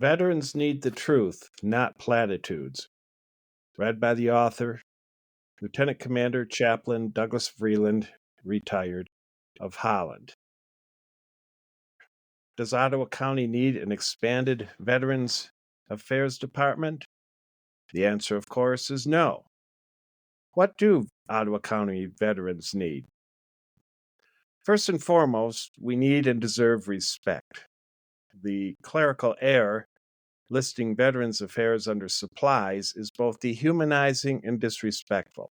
Veterans Need the Truth, Not Platitudes. Read by the author, Lieutenant Commander Chaplain Douglas Vrieland, retired, of Holland. Does Ottawa County need an expanded Veterans Affairs Department? The answer, of course, is no. What do Ottawa County veterans need? First and foremost, we need and deserve respect. The clerical error listing Veterans Affairs under supplies is both dehumanizing and disrespectful.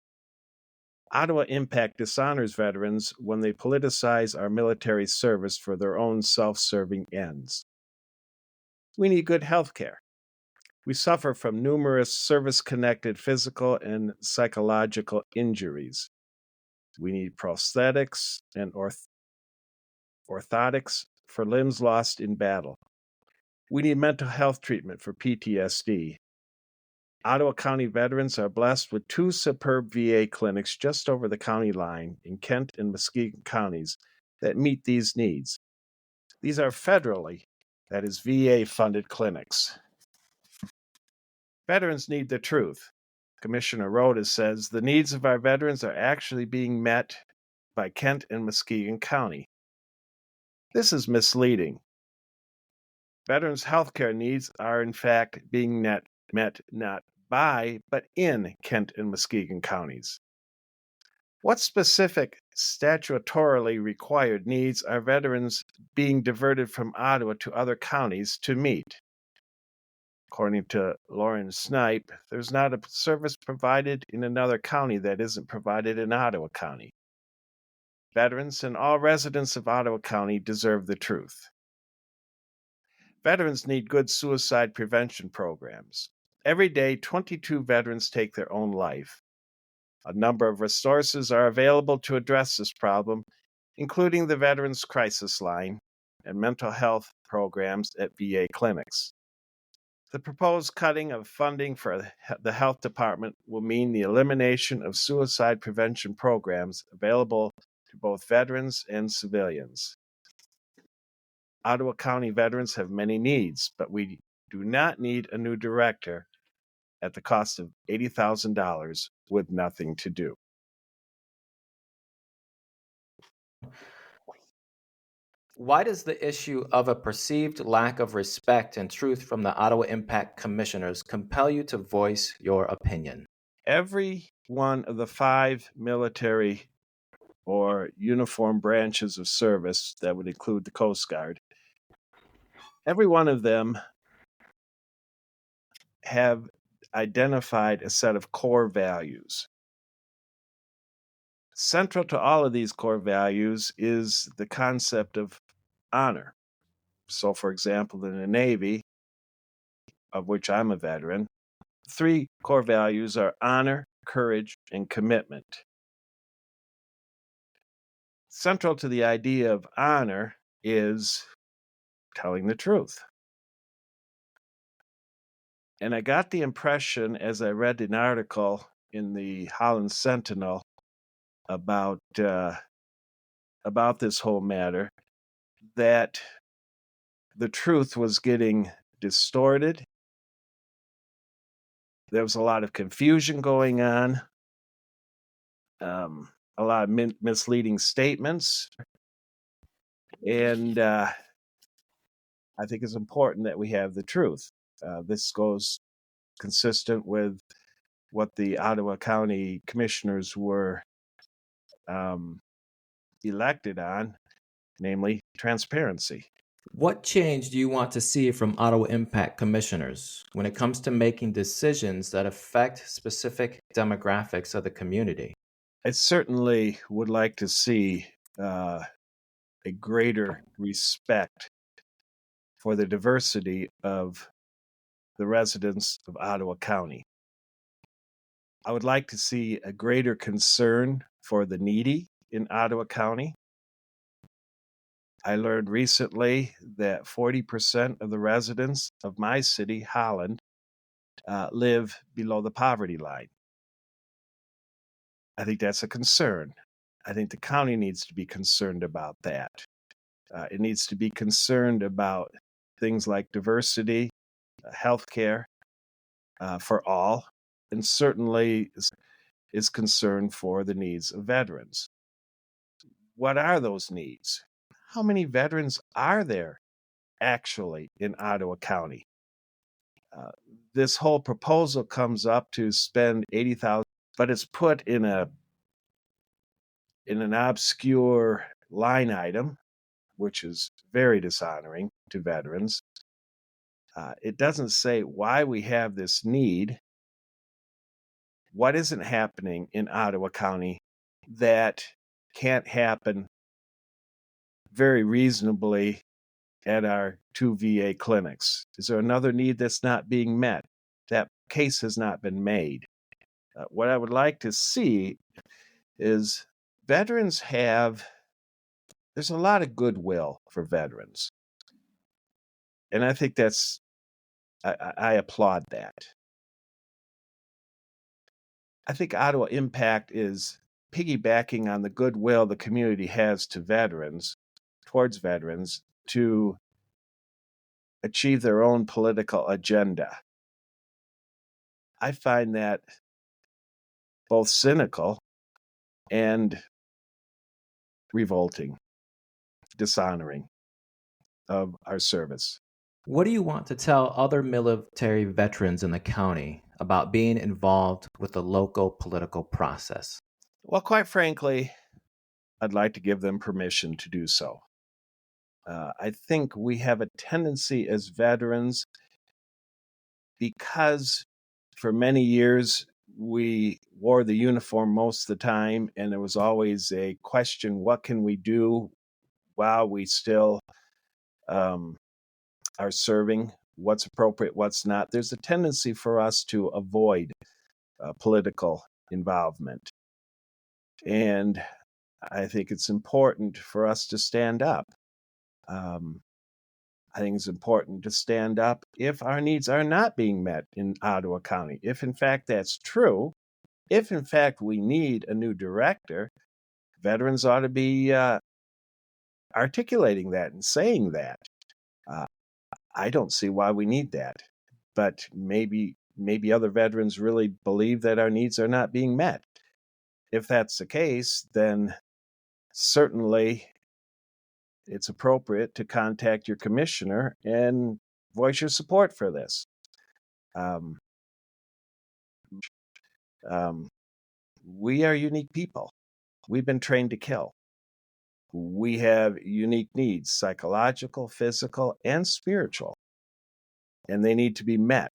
Ottawa Impact dishonors veterans when they politicize our military service for their own self-serving ends. We need good health care. We suffer from numerous service-connected physical and psychological injuries. We need prosthetics and orthotics for limbs lost in battle. We need mental health treatment for PTSD. Ottawa County veterans are blessed with 2 superb VA clinics just over the county line in Kent and Muskegon counties that meet these needs. These are federally, that is VA-funded clinics. Veterans need the truth. Commissioner Rhoda says the needs of our veterans are actually being met by Kent and Muskegon County. This is misleading. Veterans' health care needs are in fact being met not by, but in Kent and Muskegon counties. What specific statutorily required needs are veterans being diverted from Ottawa to other counties to meet? According to Lauren Snipe, there's not a service provided in another county that isn't provided in Ottawa County. Veterans and all residents of Ottawa County deserve the truth. Veterans need good suicide prevention programs. Every day, 22 veterans take their own life. A number of resources are available to address this problem, including the Veterans Crisis Line and mental health programs at VA clinics. The proposed cutting of funding for the health department will mean the elimination of suicide prevention programs available to both veterans and civilians. Ottawa County veterans have many needs, but we do not need a new director at the cost of $80,000 with nothing to do. Why does the issue of a perceived lack of respect and truth from the Ottawa Impact commissioners compel you to voice your opinion? Every one of the 5 military or uniform branches of service that would include the Coast Guard, every one of them have identified a set of core values. Central to all of these core values is the concept of honor. So, for example, in the Navy, of which I'm a veteran, 3 core values are honor, courage, and commitment. Central to the idea of honor is telling the truth. And I got the impression as I read an article in the Holland Sentinel about this whole matter that the truth was getting distorted. There was a lot of confusion going on, a lot of misleading statements, and I think it's important that we have the truth. This goes consistent with what the Ottawa County Commissioners were elected on, namely transparency. What change do you want to see from Ottawa Impact commissioners when it comes to making decisions that affect specific demographics of the community? I certainly would like to see a greater respect for the diversity of the residents of Ottawa County. I would like to see a greater concern for the needy in Ottawa County. I learned recently that 40% of the residents of my city, Holland, live below the poverty line. I think that's a concern. I think the county needs to be concerned about that. It needs to be concerned about things like diversity health care for all, and certainly is concerned for the needs of veterans. What are those needs? How many veterans are there actually in Ottawa County? Uh, this whole proposal comes up to spend $80,000, but it's put in an obscure line item, which is very dishonoring to veterans. It doesn't say why we have this need. What isn't happening in Ottawa County that can't happen very reasonably at our 2 VA clinics? Is there another need that's not being met? That case has not been made. What I would like to see is there's a lot of goodwill for veterans. And I think I applaud that. I think Ottawa Impact is piggybacking on the goodwill the community has towards veterans, to achieve their own political agenda. I find that both cynical and revolting, dishonoring of our service. What do you want to tell other military veterans in the county about being involved with the local political process? Well, quite frankly, I'd like to give them permission to do so. I think we have a tendency as veterans, because for many years we wore the uniform most of the time, and there was always a question, what can we do while we still are serving? What's appropriate, what's not? There's a tendency for us to avoid political involvement. And I think it's important for us to stand up. I think it's important to stand up if our needs are not being met in Ottawa County. If in fact that's true, if in fact we need a new director, veterans ought to be articulating that and saying that. I don't see why we need that, but maybe other veterans really believe that our needs are not being met. If that's the case, then certainly it's appropriate to contact your commissioner and voice your support for this. We are unique people. We've been trained to kill. We have unique needs, psychological, physical, and spiritual, and they need to be met.